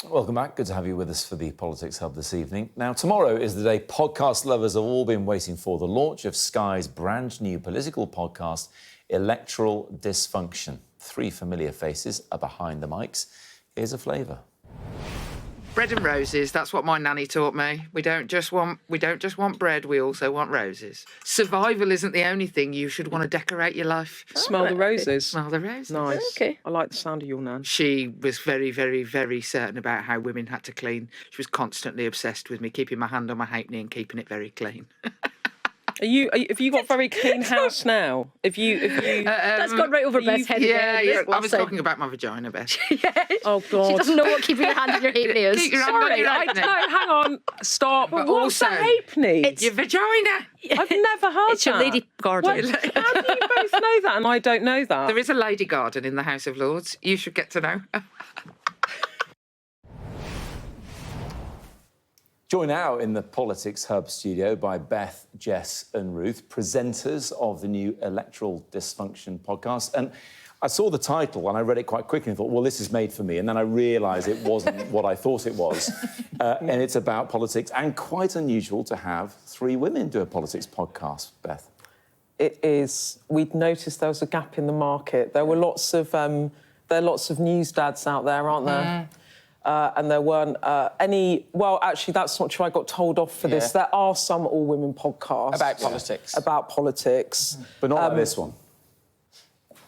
Welcome back. Good to have you with us for the Politics Hub this evening. Now, tomorrow is the day podcast lovers have all been waiting for, the launch of Sky's brand new political podcast, Electoral Dysfunction. 3 familiar faces are behind the mics. Here's a flavour. Bread and roses, that's what my nanny taught me. We don't just want bread, we also want roses. Survival isn't the only thing you should want to decorate your life. Smell the roses. Smell the roses. Nice. Okay. I like the sound of your nan. She was very, very, very certain about how women had to clean. She was constantly obsessed with me keeping my hand on my halfpenny and keeping it very clean. Have you got very clean house now? That's gone right over Beth's head Yeah, again. I was talking about my vagina, Beth. Oh, God. She doesn't know what keeping your hand in your halfpenny is. Keep your hand on Sorry, your no, halfpenny. hang on. Stop. But What's also, a halfpenny? Your vagina. I've never heard It's your that. lady garden. What? How do you both know that and I don't know that? There is a lady garden in the House of Lords. You should get to know. Joined now in the Politics Hub studio by Beth, Jess and Ruth, presenters of the new Electoral Dysfunction podcast. And I saw the title and I read it quite quickly and thought, well, this is made for me. And then I realised it wasn't what I thought it was. And it's about politics, and quite unusual to have 3 women do a politics podcast, Beth. It is. We'd noticed there was a gap in the market. There were lots of news dads out there, aren't there? And there weren't any... Well, actually, that's not true. I got told off for this. There are some all-women podcasts. About politics. About politics. But not like this one.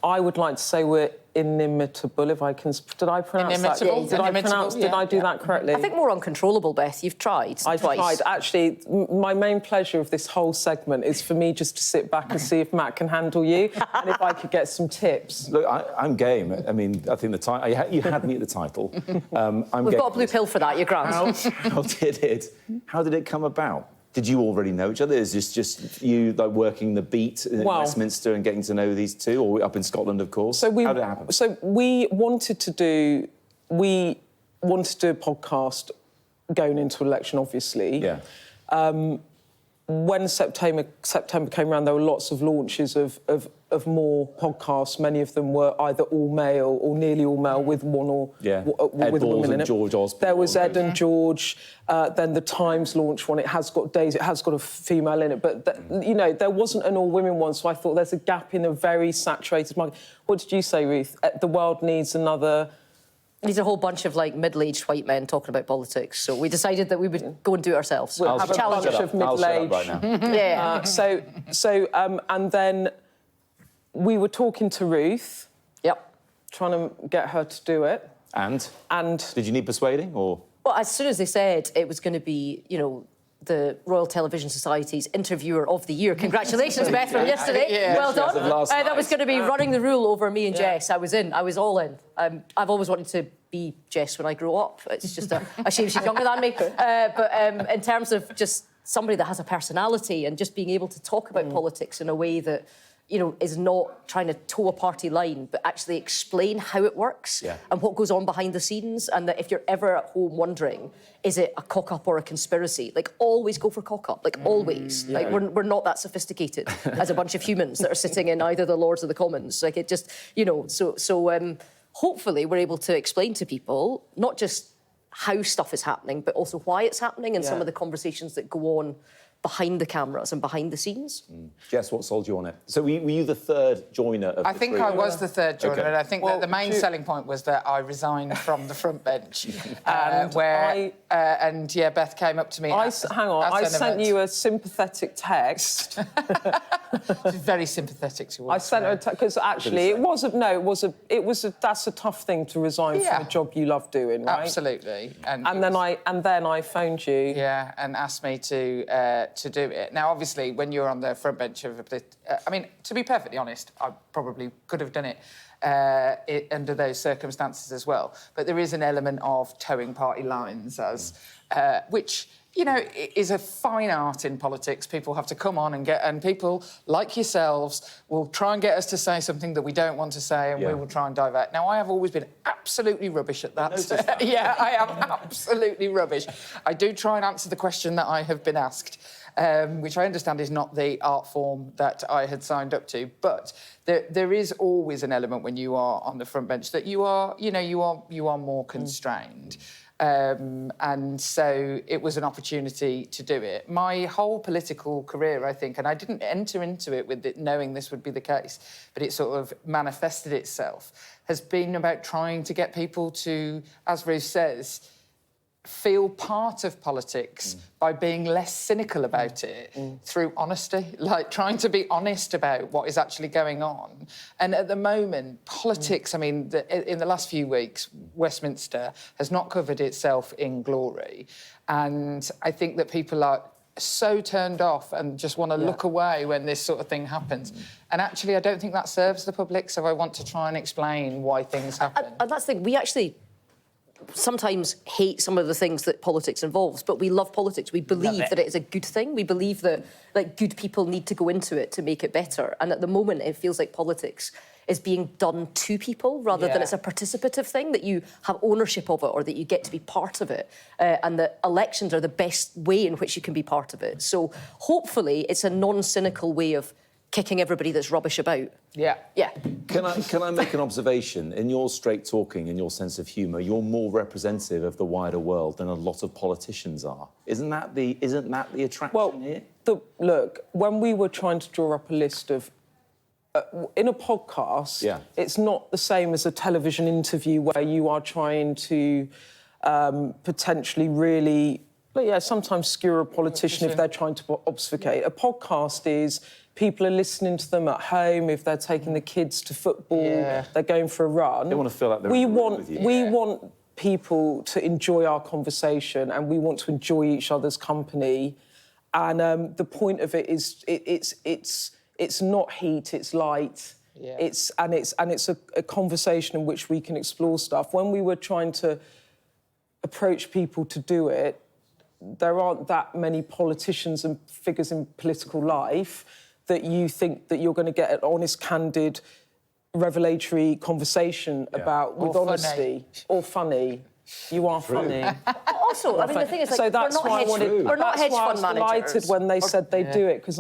I would like to say we're inimitable, if I can... Did I pronounce Inimitable? that? Did I do that correctly? I think more uncontrollable, Beth. You've tried I've twice. tried. Actually, my main pleasure of this whole segment is for me just to sit back and see if Matt can handle you and if I could get some tips. Look, I'm game. I mean, I think the title... You had me at the title. We've got a blue pill for that, you're grand. How did it come about? Did you already know each other? Is this just you like working the beat in Westminster and getting to know these 2, or up in Scotland, of course? How did it happen? So we wanted to do a podcast going into election, obviously. Yeah. When September came around, there were lots of launches of more podcasts. Many of them were either all male or nearly all male, with one or with a woman in it. George Osborne. There was Ed and George. Then the Times launched one. It has got Daisy. It has got a female in it. But there wasn't an all-women one. So I thought there's a gap in a very saturated market. What did you say, Ruth? The world needs another. Needs a whole bunch of, middle-aged white men talking about politics. So we decided that we would go and do it ourselves. We'll have a bunch of middle-aged... right now. Yeah. And then we were talking to Ruth. Yep. Trying to get her to do it. And? And... Did you need persuading, or...? Well, as soon as they said it was going to be, the Royal Television Society's Interviewer of the Year. Congratulations, Beth, from yesterday. Yeah. Well done. That was going to be running the rule over me and Yeah. Jess. I was in. I was all in. I've always wanted to be Jess when I grow up. It's just a shame she's younger than me. But in terms of just somebody that has a personality and just being able to talk about politics in a way that, is not trying to toe a party line, but actually explain how it works and what goes on behind the scenes, and that if you're ever at home wondering, is it a cock-up or a conspiracy? Always go for cock-up, always. Yeah. We're not that sophisticated as a bunch of humans that are sitting in either the Lords or the Commons. It just, hopefully we're able to explain to people, not just how stuff is happening, but also why it's happening and some of the conversations that go on behind the cameras and behind the scenes. Jess, what sold you on it? So were you the 3rd joiner of I the think 3? I was the 3rd joiner, Okay. and I think that the main selling point was that I resigned from the front bench, Beth came up to me. I sent you a sympathetic text. She's very sympathetic towards I sent her because actually that's a tough thing to resign from a job you love doing, right? Absolutely. And then I phoned you. Yeah, and asked me to do it. Now, obviously, when you're on the front bench of to be perfectly honest, I probably could have done it under those circumstances as well. But there is an element of towing party lines, which is a fine art in politics. People have to come on and people like yourselves will try and get us to say something that we don't want to say, and we will try and divert. Now, I have always been absolutely rubbish at that. Yeah, I am absolutely rubbish. I do try and answer the question that I have been asked. which I understand is not the art form that I had signed up to. But there is always an element when you are on the front bench that you are more constrained. And so it was an opportunity to do it. My whole political career, I think, and I didn't enter into it with it knowing this would be the case, but it sort of manifested itself, has been about trying to get people to, as Ruth says, feel part of politics by being less cynical about it through honesty, like trying to be honest about what is actually going on. And at the moment, politics, I mean, in the last few weeks, Westminster has not covered itself in glory. And I think that people are so turned off and just want to look away when this sort of thing happens. And actually, I don't think that serves the public, so I want to try and explain why things happen. And that's the thing, we actually sometimes hate some of the things that politics involves, but we love politics. We believe that it is a good thing. We believe that good people need to go into it to make it better. And at the moment, it feels like politics is being done to people rather than it's a participative thing, that you have ownership of it or that you get to be part of it. And that elections are the best way in which you can be part of it. So hopefully it's a non-cynical way of kicking everybody that's rubbish about. Yeah. Can I make an observation? In your straight talking and your sense of humour, you're more representative of the wider world than a lot of politicians are. Isn't that the attraction here? Look, when we were trying to draw up a list of in a podcast, it's not the same as a television interview where you are trying to potentially really, sometimes skewer a politician if they're trying to obfuscate. A podcast is people are listening to them at home, if they're taking the kids to football, they're going for a run. They want to feel like they're in the room with you. We want people to enjoy our conversation and we want to enjoy each other's company. And the point of it is it's not heat, it's light. Yeah. It's a conversation in which we can explore stuff. When we were trying to approach people to do it, there aren't that many politicians and figures in political life that you think that you're going to get an honest, candid, revelatory conversation about with honesty. Or funny. You are funny. Also, I mean, the thing is, so that's why we're not hedge fund managers. I was delighted when they said they'd do it, because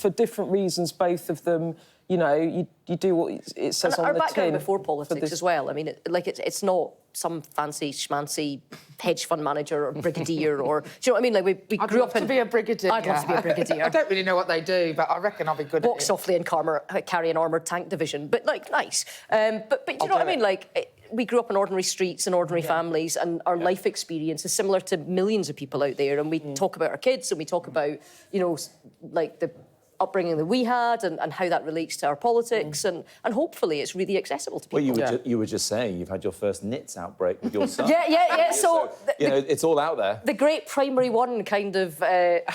for different reasons, both of them, you do what it says on the tin. Our background before politics as well. I mean, it's not some fancy schmancy hedge fund manager or brigadier or... Do you know what I mean? Like, we grew up in... I'd love to be a brigadier. I'd love to be a brigadier. I don't really know what they do, but I reckon I'll be good at it. Walk softly and carry an armoured tank division. But, nice. But do you know what I mean? Like, we grew up in ordinary streets and ordinary families, and our life experience is similar to millions of people out there. And we talk about our kids and we talk about, the upbringing that we had and how that relates to our politics, and hopefully it's really accessible to people. Well, you were just saying you've had your first nits outbreak with your son. Yeah. So it's all out there. The great primary one kind of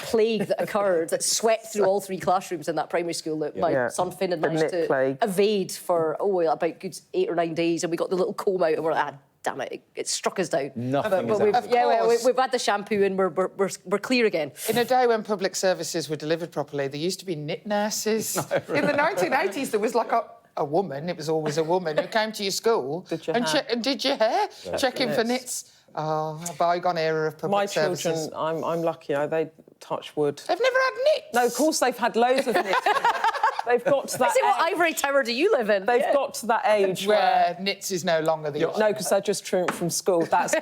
plague that occurred that swept through all three classrooms in that primary school that my son Finn had managed to evade for about good 8 or 9 days, and we got the little comb out and we're like, damn it struck us down. Nothing but is out. We've had the shampoo and we're clear again. In a day when public services were delivered properly, there used to be knit nurses. In the 1980s, there was like a woman, it was always a woman, who came to your school and did your hair, checking for knits. Oh, a bygone era of public services. My children, I'm lucky, they touch wood. They've never had knits? No, of course they've had loads of knits. They've got to that age. What ivory tower do you live in? They've got to that age where knits is no longer the option. No, because they're just truant from school. That's...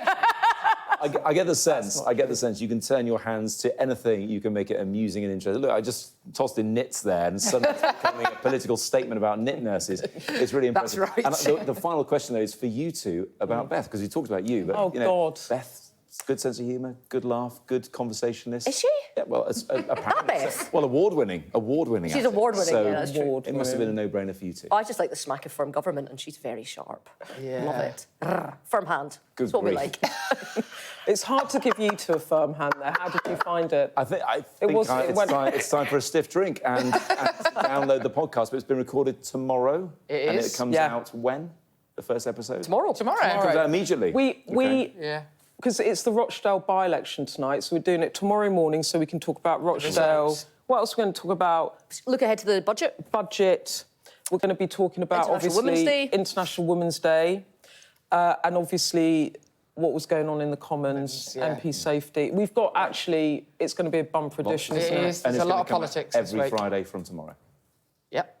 I get the sense you can turn your hands to anything, you can make it amusing and interesting. Look, I just tossed in knits there and suddenly it's becoming a political statement about knit nurses. It's really impressive. That's right. And the final question, though, is for you two about Beth, because we talked about you. But, God. Beth, good sense of humour, good laugh, good conversationalist. Is she? Yeah, well, apparently. Well, award-winning. She's award-winning, so that's true. It must have been a no-brainer for you two. I just like the smack of firm government, and she's very sharp. Yeah. Love it. Firm hand. Good That's what we grief. like. It's hard to give you two a firm hand there. How did you find it? I think it's time for a stiff drink and download the podcast. But it's been recorded tomorrow. It is. And it comes out when? The first episode? Tomorrow. It comes out immediately. Because it's the Rochdale by-election tonight, so we're doing it tomorrow morning so we can talk about Rochdale. What else are we going to talk about? Look ahead to the budget. We're going to be talking about, International Women's Day. International Women's Day. And obviously, what was going on in the Commons, yeah. MP safety. We've got actually, it's going to be a bumper edition, isn't it? There's a lot of politics this every week. Friday from tomorrow. Yep.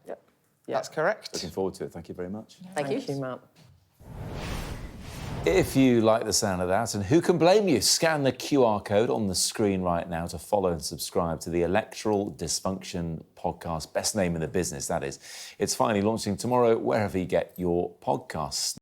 That's correct. Looking forward to it. Thank you very much. Thank you. Thank you, Matt. If you like the sound of that, and who can blame you, scan the QR code on the screen right now to follow and subscribe to the Electoral Dysfunction podcast. Best name in the business, that is. It's finally launching tomorrow, wherever you get your podcasts.